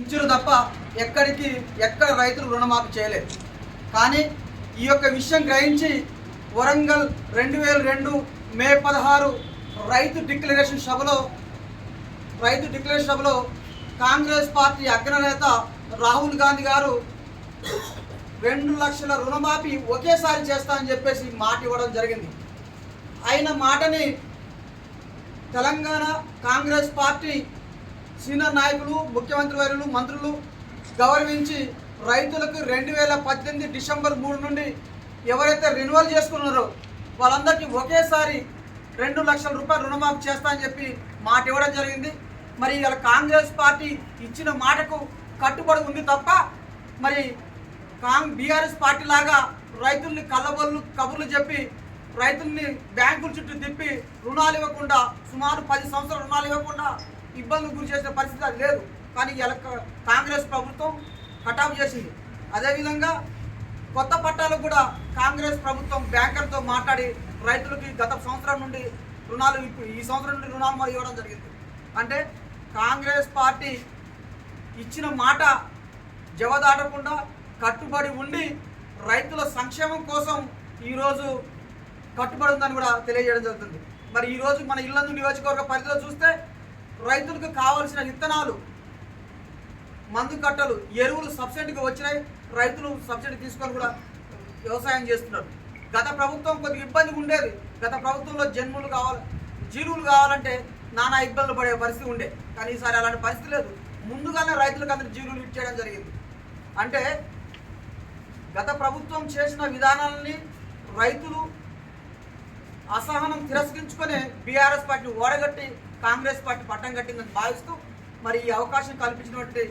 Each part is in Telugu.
ఇచ్చారు తప్ప ఎక్కడ రైతులు రుణమాఫీ చేయలేదు. కానీ ఈ యొక్క విషయం గ్రహించి వరంగల్ 2002 మే 16 రైతు డిక్లరేషన్ సభలో కాంగ్రెస్ పార్టీ అగ్రనేత రాహుల్ గాంధీ గారు 2 లక్షల రుణమాఫీ ఒకేసారి చేస్తామని చెప్పేసి మాట ఇవ్వడం జరిగింది. ఆయన మాటని తెలంగాణ కాంగ్రెస్ పార్టీ సీనియర్ నాయకులు, ముఖ్యమంత్రి వర్యులు, మంత్రులు గౌరవించి రైతులకు 2018 డిసెంబర్ 3 నుండి ఎవరైతే రెన్యువల్ చేసుకున్నారో వాళ్ళందరికీ ఒకేసారి 2 లక్షల రూపాయలు రుణమాఫీ చేస్తామని చెప్పి మాట ఇవ్వడం జరిగింది. మరి ఇలా కాంగ్రెస్ పార్టీ ఇచ్చిన మాటకు కట్టుబడి ఉంది తప్ప మరి బీఆర్ఎస్ పార్టీ లాగా రైతుల్ని కబుర్లు చెప్పి రైతుల్ని బ్యాంకుల చుట్టూ తిప్పి రుణాలు ఇవ్వకుండా సుమారు 10 సంవత్సరాలు రుణాలు ఇవ్వకుండా ఇబ్బందులు గురి చేసిన పరిస్థితి అది లేదు. కానీ ఇలా కాంగ్రెస్ ప్రభుత్వం కటాఫ్ చేసింది. అదేవిధంగా కొత్త పట్టాలకు కూడా కాంగ్రెస్ ప్రభుత్వం బ్యాంకర్తో మాట్లాడి రైతులకి గత సంవత్సరం నుండి రుణాలు ఈ సంవత్సరం నుండి రుణాలు మరి ఇవ్వడం జరిగింది. అంటే కాంగ్రెస్ పార్టీ ఇచ్చిన మాట జవదాటకుండా కట్టుబడి ఉండి రైతుల సంక్షేమం కోసం ఈరోజు కట్టుబడి ఉందని కూడా తెలియజేయడం జరుగుతుంది. మరి ఈరోజు మన ఇల్లందు నియోజకవర్గ పరిధిలో చూస్తే రైతులకు కావాల్సిన విత్తనాలు, మందు కట్టలు, ఎరువులు సబ్సిడీగా వచ్చినాయి. రైతులు సబ్సిడీ తీసుకొని కూడా వ్యవసాయం చేస్తున్నారు. గత ప్రభుత్వం కొద్దిగా ఇబ్బంది ఉండేది. గత ప్రభుత్వంలో జీరువులు కావాలంటే నానా ఇబ్బందులు పడే పరిస్థితి ఉండే. కానీ ఈసారి అలాంటి పరిస్థితి లేదు. ముందుగానే రైతులకు అందరూ జీరువులు ఇచ్చేయడం జరిగింది. అంటే గత ప్రభుత్వం చేసిన విధానాలని రైతులు అసహనం తిరస్కరించుకొని బీఆర్ఎస్ పార్టీ ఓడగట్టి కాంగ్రెస్ పార్టీ పట్టం కట్టిందని భావిస్తూ మరి ఈ అవకాశం కల్పించినటువంటి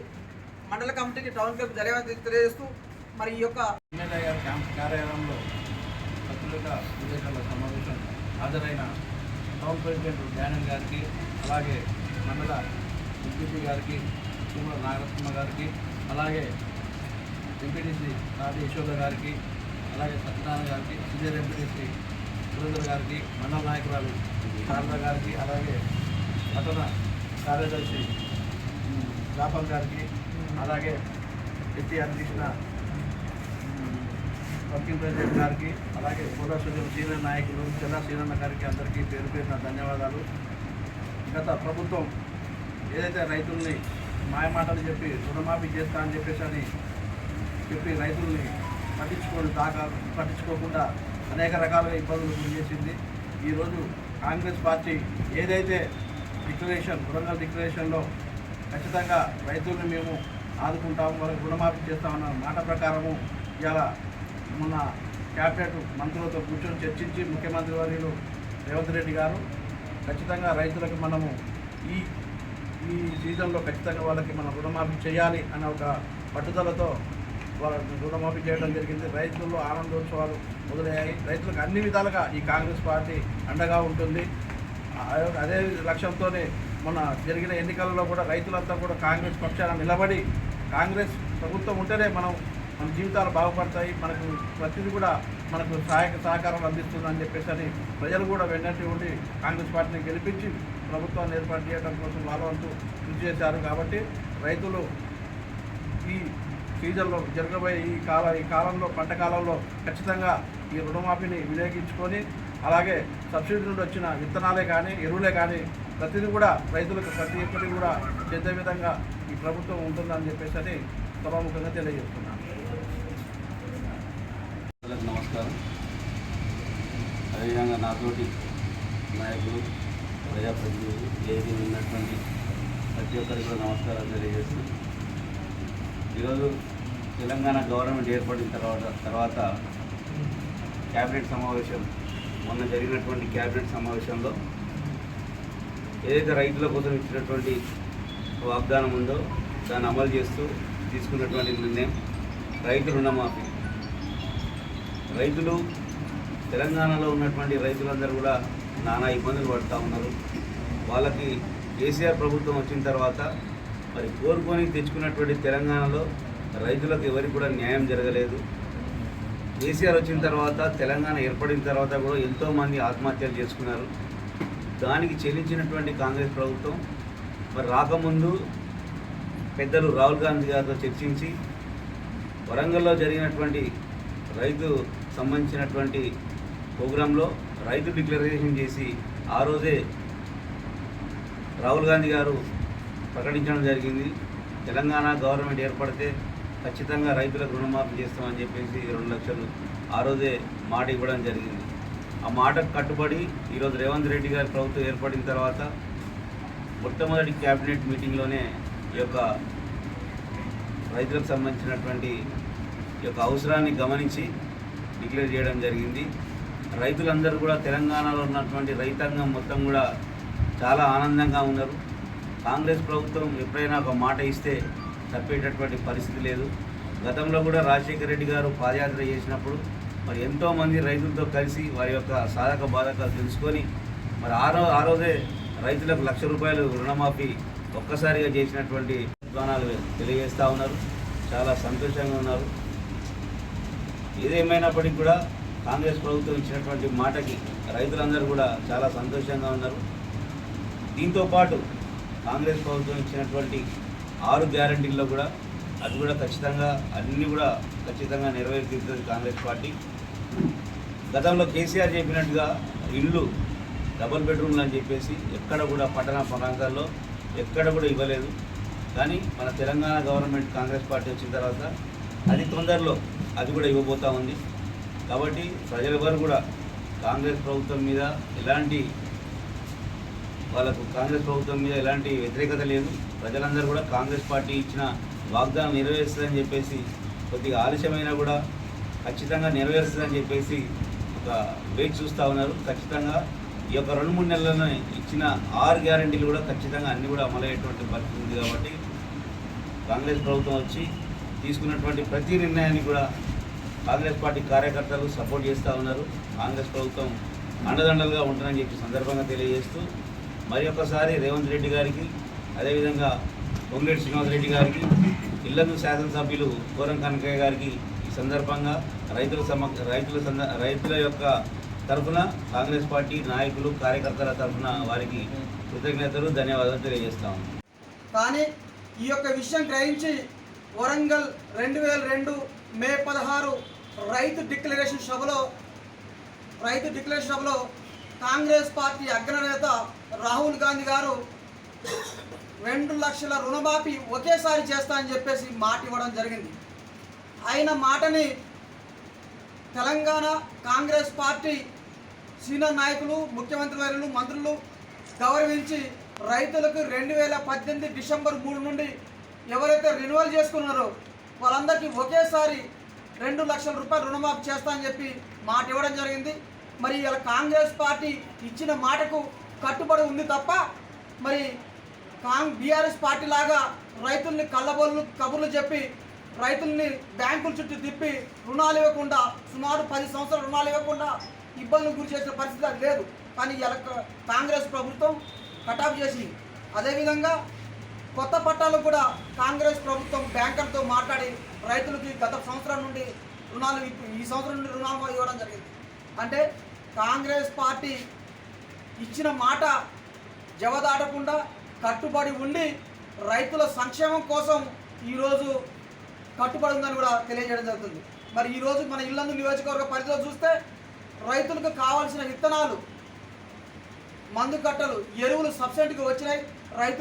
మండల కమిటీకి టౌన్ క్లబ్ ధన్యవాదాలు తెలియజేస్తూ మరి ఈ యొక్క ఎమ్మెల్యే క్యాంప్ కార్యాలయంలో పత్రికా విలేకరుల సమావేశం హాజరైన టౌన్ ప్రెసిడెంట్ డానియల్ గారికి, అలాగే మండల ఎంపీపీ గారికి, తుమ్మల నాగరత్న గారికి, అలాగే ఎంపీటీసీ రాధి యశోద గారికి, అలాగే సత్యనారాయణ గారికి, సీనియర్ ఎంపీటీసీ సురేందర్ గారికి, మండల నాయకురాలు శారద గారికి, అలాగే పట్టణ కార్యదర్శి జాఫర్ గారికి, అలాగే ఎస్టీ అధ్యక్షుల వర్కింగ్ ప్రెసిడెంట్ గారికి, అలాగే పూర్వసభ్యులు సీనియర్ నాయకులు చెల్లా సీనన్న గారికి అందరికీ పేరు పేరున ధన్యవాదాలు. గత ప్రభుత్వం ఏదైతే రైతుల్ని మాయమాటలు చెప్పి రుణమాఫీ చేస్తా అని చెప్పి రైతుల్ని పట్టించుకోకుండా అనేక రకాలుగా ఇబ్బందులు గురి చేసింది. ఈరోజు కాంగ్రెస్ పార్టీ ఏదైతే వరంగల్ డిక్లరేషన్లో ఖచ్చితంగా రైతుల్ని మేము ఆదుకుంటాము, వాళ్ళకి రుణమాఫీ చేస్తామన్న మాట ప్రకారము ఇవాళ మొన్న క్యాబినెట్ మంత్రులతో కూర్చొని చర్చించి ముఖ్యమంత్రి వర్యులు రేవంత్ రెడ్డి గారు ఖచ్చితంగా రైతులకు మనము ఈ సీజన్లో ఖచ్చితంగా వాళ్ళకి మనం రుణమాఫీ చేయాలి అన్న ఒక పట్టుదలతో వాళ్ళకి రుణమాఫీ చేయడం జరిగింది. రైతుల్లో ఆనందోత్సవాలు మొదలయ్యాయి. రైతులకు అన్ని విధాలుగా ఈ కాంగ్రెస్ పార్టీ అండగా ఉంటుంది. అదే లక్ష్యంతోనే మొన్న జరిగిన ఎన్నికలలో కూడా రైతులంతా కూడా కాంగ్రెస్ పక్షాన నిలబడి కాంగ్రెస్ ప్రభుత్వం ఉంటేనే మన జీవితాలు బాగుపడతాయి, మనకు ప్రతిదీ కూడా మనకు సహకారం అందిస్తుందని చెప్పేసి ప్రజలు కూడా వెన్నట్టు ఉండి కాంగ్రెస్ పార్టీని గెలిపించి ప్రభుత్వాన్ని ఏర్పాటు చేయడం కోసం వాళ్ళంటూ కృషి చేశారు. కాబట్టి రైతులు ఈ సీజన్లో జరగబోయే ఈ కాలంలో పంట కాలంలో ఖచ్చితంగా ఈ రుణమాఫీని వినియోగించుకొని, అలాగే సబ్సిడీ నుండి వచ్చిన విత్తనాలే కానీ ఎరువులే కానీ ప్రతిదీ కూడా రైతులకు ప్రతి ఒక్కటి కూడా చేసే విధంగా ఈ ప్రభుత్వం ఉంటుందని చెప్పేసి సభాముఖంగా తెలియజేస్తున్నాను. నమస్కారం. అదేవిధంగా నాతోటి నాయకులు, ప్రజాప్రతినిధులు, ఏది ఉన్నటువంటి ప్రతి ఒక్కరికి కూడా నమస్కారాలు తెలియజేస్తూ, ఈరోజు తెలంగాణ గవర్నమెంట్ ఏర్పడిన తర్వాత క్యాబినెట్ సమావేశం, మొన్న జరిగినటువంటి క్యాబినెట్ సమావేశంలో ఏదైతే రైతుల కోసం ఇచ్చినటువంటి వాగ్దానం ఉందో దాన్ని అమలు చేస్తూ తీసుకున్నటువంటి నిర్ణయం రైతు రుణమాఫీ. రైతులు తెలంగాణలో ఉన్నటువంటి రైతులందరూ కూడా నానా ఇబ్బందులు పడుతూ ఉన్నారు. వాళ్ళకి కేసీఆర్ ప్రభుత్వం వచ్చిన తర్వాత మరి కోరుకొని తెచ్చుకున్నటువంటి తెలంగాణలో రైతులకు ఎవరికి కూడా న్యాయం జరగలేదు. కేసీఆర్ వచ్చిన తర్వాత, తెలంగాణ ఏర్పడిన తర్వాత కూడా ఎంతోమంది ఆత్మహత్యలు చేసుకున్నారు. దానికి చెల్లించినటువంటి కాంగ్రెస్ ప్రభుత్వం మరి రాకముందు పెద్దలు రాహుల్ గాంధీ గారితో చర్చించి వరంగల్లో జరిగినటువంటి రైతు సంబంధించినటువంటి ప్రోగ్రాంలో రైతు డిక్లరేషన్ చేసి ఆ రోజే రాహుల్ గాంధీ గారు ప్రకటించడం జరిగింది. తెలంగాణ గవర్నమెంట్ ఏర్పడితే ఖచ్చితంగా రైతులకు రుణమాఫీ చేస్తామని చెప్పేసి 2 లక్షలు ఆ రోజే మాట ఇవ్వడం జరిగింది. ఆ మాటకు కట్టుబడి ఈరోజు రేవంత్ రెడ్డి గారి ప్రభుత్వం ఏర్పడిన తర్వాత మొట్టమొదటి క్యాబినెట్ మీటింగ్లోనే ఈ యొక్క రైతులకు సంబంధించినటువంటి ఈ యొక్క అవసరాన్ని గమనించి డిక్లేర్ చేయడం జరిగింది. రైతులందరూ కూడా తెలంగాణలో ఉన్నటువంటి రైతాంగం మొత్తం కూడా చాలా ఆనందంగా ఉన్నారు. కాంగ్రెస్ ప్రభుత్వం ఎప్పుడైనా ఒక మాట ఇస్తే తప్పేటటువంటి పరిస్థితి లేదు. గతంలో కూడా రాజశేఖర రెడ్డి గారు పాదయాత్ర చేసినప్పుడు మరి ఎంతోమంది రైతులతో కలిసి వారి యొక్క సాధక బాధకాలు తెలుసుకొని మరి ఆ రోజే రైతులకు ₹1,00,000 రుణమాఫీ ఒక్కసారిగా చేసినటువంటి విధానాలు తెలియజేస్తూ ఉన్నారు. చాలా సంతోషంగా ఉన్నారు. ఏదేమైనప్పటికీ కూడా కాంగ్రెస్ ప్రభుత్వం ఇచ్చినటువంటి మాటకి రైతులందరూ కూడా చాలా సంతోషంగా ఉన్నారు. దీంతోపాటు కాంగ్రెస్ ప్రభుత్వం ఇచ్చినటువంటి 6 గ్యారంటీల్లో కూడా అది కూడా ఖచ్చితంగా అన్నీ కూడా ఖచ్చితంగా నెరవేర్చుతుంది కాంగ్రెస్ పార్టీ. గతంలో కేసీఆర్ చెప్పినట్టుగా ఇళ్ళు డబుల్ బెడ్రూమ్లు అని చెప్పేసి ఎక్కడ కూడా పట్టణ ప్రాంతాల్లో ఎక్కడ కూడా ఇవ్వలేదు. కానీ మన తెలంగాణ గవర్నమెంట్ కాంగ్రెస్ పార్టీ వచ్చిన తర్వాత అది తొందరలో అది కూడా ఇవ్వబోతూ ఉంది. కాబట్టి ప్రజలెవరు కూడా కాంగ్రెస్ ప్రభుత్వం మీద కాంగ్రెస్ ప్రభుత్వం మీద ఎలాంటి వ్యతిరేకత లేదు. ప్రజలందరూ కూడా కాంగ్రెస్ పార్టీ ఇచ్చిన వాగ్దానం నెరవేరుస్తుందని చెప్పేసి కొద్దిగా ఆలస్యమైనా కూడా ఖచ్చితంగా నెరవేరుస్తుందని చెప్పేసి ఒక వేచి చూస్తూ ఉన్నారు. ఖచ్చితంగా ఈ యొక్క 2-3 నెలలను ఇచ్చిన 6 గ్యారంటీలు కూడా ఖచ్చితంగా అన్నీ కూడా అమలయ్యేటువంటి పరిస్థితి ఉంది. కాబట్టి కాంగ్రెస్ ప్రభుత్వం వచ్చి తీసుకున్నటువంటి ప్రతి నిర్ణయాన్ని కూడా కాంగ్రెస్ పార్టీ కార్యకర్తలు సపోర్ట్ చేస్తూ ఉన్నారు. కాంగ్రెస్ ప్రభుత్వం అండదండలుగా ఉంటుందని చెప్పి సందర్భంగా తెలియజేస్తూ మరి ఒక్కసారి రేవంత్ రెడ్డి గారికి, అదేవిధంగా పొంగులేటి శ్రీనివాసరెడ్డి గారికి, ఇల్లందు శాసనసభ్యులు కోరం కనకయ్య గారికి ఈ సందర్భంగా రైతుల యొక్క తరఫున కాంగ్రెస్ పార్టీ నాయకులు కార్యకర్తల తరఫున వారికి కృతజ్ఞతలు, ధన్యవాదాలు తెలియజేస్తాము. కానీ ఈ యొక్క విషయం గ్రహించి వరంగల్ 2002 మే 16 రైతు డిక్లరేషన్ సభలో కాంగ్రెస్ పార్టీ అగ్రనేత రాహుల్ గాంధీ గారు 2 లక్షల రుణమాఫీ ఒకేసారి చేస్తా అని చెప్పేసి మాట ఇవ్వడం జరిగింది. ఆయన మాటని తెలంగాణ కాంగ్రెస్ పార్టీ సీనియర్ నాయకులు, ముఖ్యమంత్రి వర్యులు, మంత్రులు గౌరవించి రైతులకు 2018 డిసెంబర్ 3 నుండి ఎవరైతే రెన్యువల్ చేసుకున్నారో వాళ్ళందరికీ ఒకేసారి ₹2 లక్షల రుణమాఫీ చేస్తా అని చెప్పి మాట ఇవ్వడం జరిగింది. మరి ఇలా కాంగ్రెస్ పార్టీ ఇచ్చిన మాటకు కట్టుబడి ఉంది తప్ప మరి బీఆర్ఎస్ పార్టీ లాగా రైతుల్ని కబుర్లు చెప్పి రైతుల్ని బ్యాంకుల చుట్టూ తిప్పి రుణాలు ఇవ్వకుండా సుమారు 10 సంవత్సరాలు రుణాలు ఇవ్వకుండా ఇబ్బందులు గురి చేసిన పరిస్థితి అది లేదు. కానీ ఇలా కాంగ్రెస్ ప్రభుత్వం కటాఫ్ చేసింది. అదేవిధంగా కొత్త పట్టాలు కూడా కాంగ్రెస్ ప్రభుత్వం బ్యాంకర్తో మాట్లాడి రైతులకి గత సంవత్సరం నుండి రుణాలు ఈ సంవత్సరం నుండి రుణాలు ఇవ్వడం జరిగింది. అంటే కాంగ్రెస్ పార్టీ ఇచ్చిన మాట జవదాటకుండా కట్టుబడి ఉండి రైతుల సంక్షేమం కోసం ఈరోజు కట్టుబడి ఉందని కూడా తెలియజేయడం జరుగుతుంది. మరి ఈరోజు మన ఇల్లందు నియోజకవర్గ పరిధిలో చూస్తే రైతులకు కావాల్సిన విత్తనాలు, మందు కట్టలు, ఎరువులు సబ్సిడీకి వచ్చినాయి. రైతులు